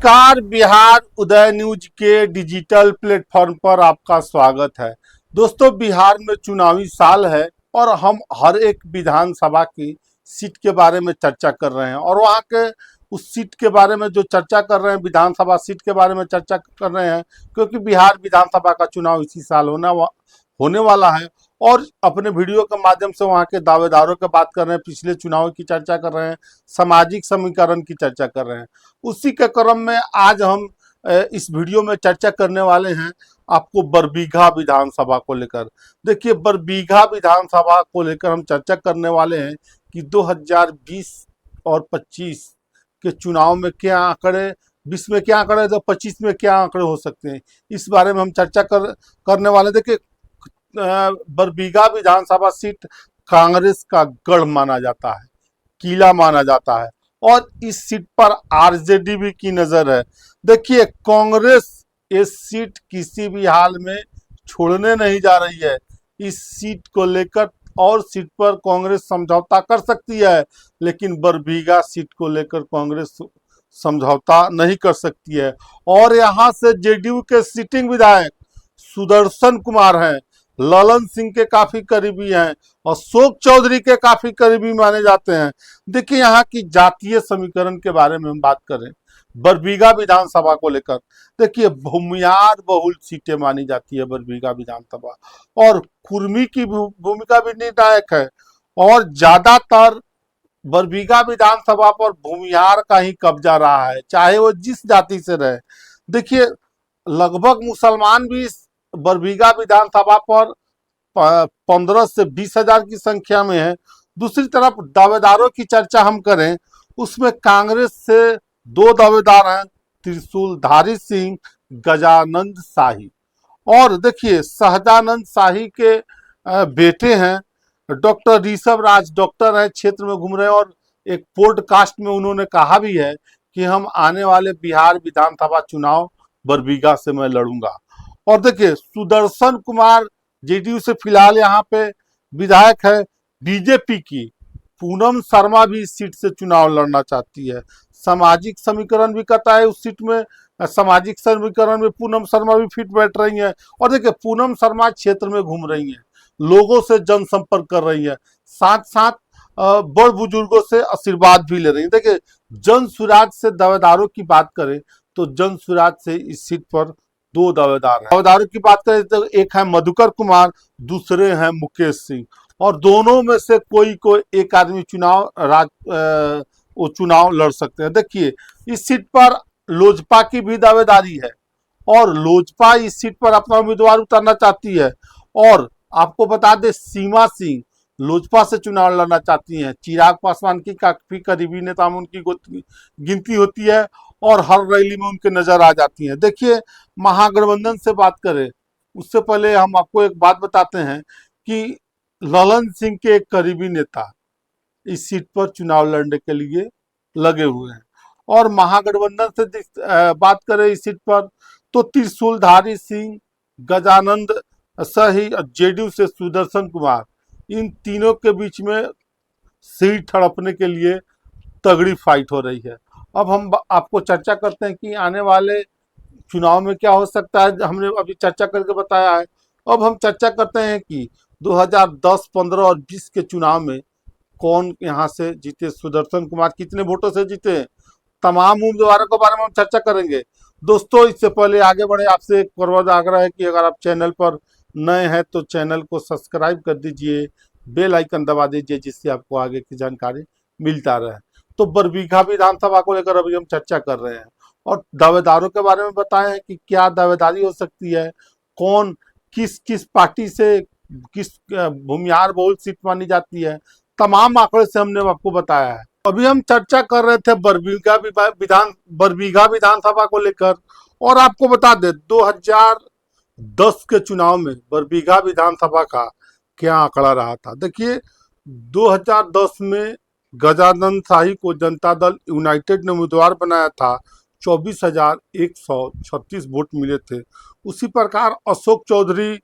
नमस्कार, बिहार उदय न्यूज के digital platform पर आपका स्वागत है। दोस्तों, बिहार में चुनावी साल है और हम हर एक विधानसभा की सीट के बारे में चर्चा कर रहे हैं और वहां के उस सीट के बारे में जो चर्चा कर रहे हैं, विधानसभा सीट के बारे में चर्चा कर रहे हैं, क्योंकि बिहार विधानसभा का चुनाव इसी साल होने वाला है। और अपने वीडियो के माध्यम से वहाँ के दावेदारों की बात कर रहे हैं, पिछले चुनाव की चर्चा कर रहे हैं, सामाजिक समीकरण की चर्चा कर रहे हैं। उसी के क्रम में आज हम इस वीडियो में चर्चा करने वाले हैं आपको बरबीघा विधानसभा को लेकर। देखिए, बरबीघा विधानसभा को लेकर हम चर्चा करने वाले हैं कि 2020 और 25 के चुनाव में क्या आंकड़े, 20 में क्या आंकड़े तो 25 में क्या आंकड़े हो सकते हैं, इस बारे में हम चर्चा करने वाले। देखिए, बरबीघा विधानसभा सीट कांग्रेस का गढ़ माना जाता है, किला माना जाता है और इस सीट पर आरजेडी भी की नजर है। देखिए, कांग्रेस इस सीट किसी भी हाल में छोड़ने नहीं जा रही है। इस सीट को लेकर और सीट पर कांग्रेस समझौता कर सकती है, लेकिन बरबीघा सीट को लेकर कांग्रेस समझौता नहीं कर सकती है। और यहां से जेडीयू के सिटिंग विधायक सुदर्शन कुमार हैं, ललन सिंह के काफी करीबी हैं, अशोक चौधरी के काफी करीबी माने जाते हैं। देखिए, यहाँ की जातीय समीकरण के बारे में हम बात करें बरबीघा विधानसभा को लेकर। देखिए, भूमियार बहुल सीटें मानी जाती है बरबीघा विधानसभा, और कुर्मी की भूमिका भी निर्णायक है। और ज्यादातर बरबीघा विधानसभा पर भूमिहार का ही कब्जा रहा है, चाहे वो जिस जाति से रहे। देखिए, लगभग मुसलमान भी इस बरबीघा विधानसभा पर 15 से 20 हजार की संख्या में है। दूसरी तरफ दावेदारों की चर्चा हम करें, उसमें कांग्रेस से 2 दावेदार हैं, त्रिशूलधारी सिंह, गजानंद शाही। और देखिए, सहजानंद शाही के बेटे हैं डॉक्टर ऋषभ राज, डॉक्टर है, क्षेत्र में घूम रहे हैं। और एक पॉडकास्ट में उन्होंने कहा भी है कि हम आने वाले बिहार विधानसभा चुनाव बरबीघा से मैं लड़ूंगा। और देखिए, सुदर्शन कुमार जेडीयू से फिलहाल यहाँ पे विधायक है। बीजेपी की पूनम शर्मा भी इस सीट से चुनाव लड़ना चाहती है। सामाजिक समीकरण भी कहता है उस सीट में, सामाजिक समीकरण में पूनम शर्मा भी फिट बैठ रही है। और देखिए, पूनम शर्मा क्षेत्र में घूम रही है, लोगों से जनसंपर्क कर रही है, साथ साथ बड़ बुजुर्गों से आशीर्वाद भी ले रही है। देखिए, जन सुराज से दावेदारों की बात करें तो जन सुराज से इस सीट पर 2 दावेदार हैं। दावेदारों की बात करें तो एक है मधुकर कुमार, दूसरे हैं मुकेश सिंह। और दोनों में से कोई एक आदमी चुनाव लड़ सकते हैं। देखिए, इस सीट पर लोजपा की भी दावेदारी है और लोजपा इस सीट पर अपना उम्मीदवार उतारना चाहती है। और आपको बता दें, सीमा सिंह लोजपा से चुनाव लड़ना चाहती हैं। चिराग पासवान की काफी करीबी नेता में उनकी गिनती होती है और हर रैली में उनके नजर आ जाती हैं। देखिए, महागठबंधन से बात करें उससे पहले हम आपको एक बात बताते हैं कि ललन सिंह के एक करीबी नेता इस सीट पर चुनाव लड़ने के लिए लगे हुए हैं। और महागठबंधन से बात करें इस सीट पर तो त्रिशूलधारी सिंह, गजानंद शाही और जेडीयू से सुदर्शन कुमार, इन तीनों के बीच में सीट हड़पने के लिए तगड़ी फाइट हो रही है। अब हम आपको चर्चा करते हैं कि आने वाले चुनाव में क्या हो सकता है। हमने अभी चर्चा करके बताया है। अब हम चर्चा करते हैं कि 2010, 15 और 20 के चुनाव में कौन यहाँ से जीते, सुदर्शन कुमार कितने वोटों से जीते, तमाम उम्मीदवारों के बारे में हम चर्चा करेंगे। दोस्तों, इससे पहले आगे बढ़े, आपसे एक प्रबल आग्रह है कि अगर आप चैनल पर नए हैं तो चैनल को सब्सक्राइब कर दीजिए, बेल आइकन दबा दीजिए, जिससे आपको आगे की जानकारी मिलता रहे। तो बरबीघा विधानसभा को लेकर अभी हम चर्चा कर रहे हैं और दावेदारों के बारे में बताए हैं कि क्या दावेदारी हो सकती है, कौन किस किस पार्टी से किस भूमिहार बहुल सीट मानी जाती है, तमाम आंकड़े से हमने आपको बताया है। अभी हम चर्चा कर रहे थे बरबीघा विधानसभा को लेकर। और आपको बता दें, 2010 के चुनाव में बरबीघा विधानसभा का क्या आंकड़ा रहा था। देखिए, 2010 में गजानंद शाही को जनता दल यूनाइटेड ने उम्मीदवार बनाया था, 24,136 वोट मिले थे। उसी प्रकार अशोक चौधरी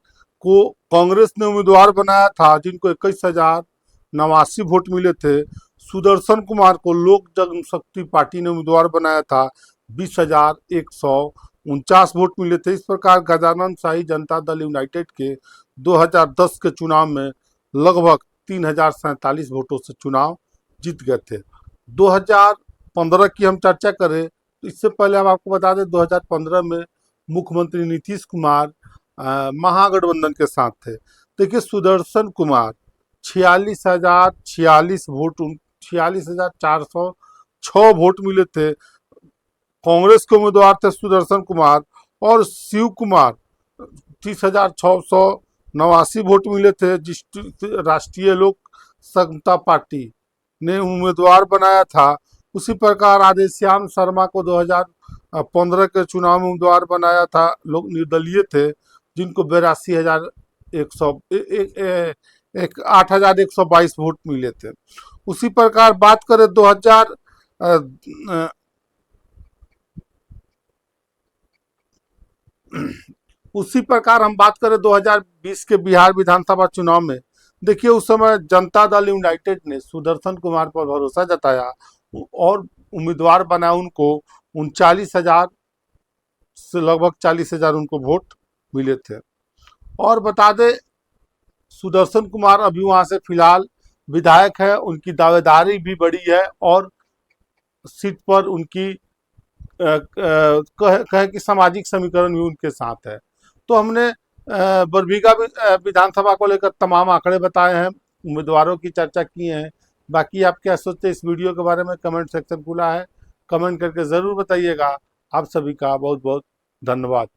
को कांग्रेस ने उम्मीदवार बनाया था, जिनको 21,089 वोट मिले थे। सुदर्शन कुमार को लोक जनशक्ति पार्टी ने उम्मीदवार बनाया था, 20,149 वोट मिले थे। इस प्रकार गजानन शाही जनता दल यूनाइटेड के 2010 के चुनाव में लगभग 3,047 वोटों से चुनाव जीत गए थे। 2015 की हम चर्चा करें तो इससे पहले हम आपको बता दें 2015 में मुख्यमंत्री नीतीश कुमार महागठबंधन के साथ थे। देखिए सुदर्शन कुमार 46,046 वोट 46,406 वोट मिले थे। कांग्रेस के उम्मीदवार थे सुदर्शन कुमार और शिव कुमार 30,689 वोट मिले थे। जिस राष्ट्रीय लोक समता पार्टी ने उम्मीदवार बनाया था। उसी प्रकार राधेश्याम शर्मा को 2015 के चुनाव में उम्मीदवार बनाया था। लोग निर्दलीय थे जिनको 8,122 वोट मिले थे। उसी प्रकार बात करें 2000 उसी प्रकार हम बात करें 2020 के बिहार विधानसभा चुनाव में, देखिए उस समय जनता दल यूनाइटेड ने सुदर्शन कुमार पर भरोसा जताया और उम्मीदवार बनाया उनको। 39,000 से लगभग 40,000 उनको वोट मिले थे। और बता दें सुदर्शन कुमार अभी वहां से फिलहाल विधायक है, उनकी दावेदारी भी बड़ी है और सीट पर उनकी कहे कि सामाजिक समीकरण भी उनके साथ है। तो हमने बरबीघा विधानसभा को लेकर तमाम आंकड़े बताए हैं, उम्मीदवारों की चर्चा की है। बाकी आप क्या सोचते हैं इस वीडियो के बारे में? कमेंट सेक्शन खुला है, कमेंट करके ज़रूर बताइएगा। आप सभी का बहुत बहुत धन्यवाद।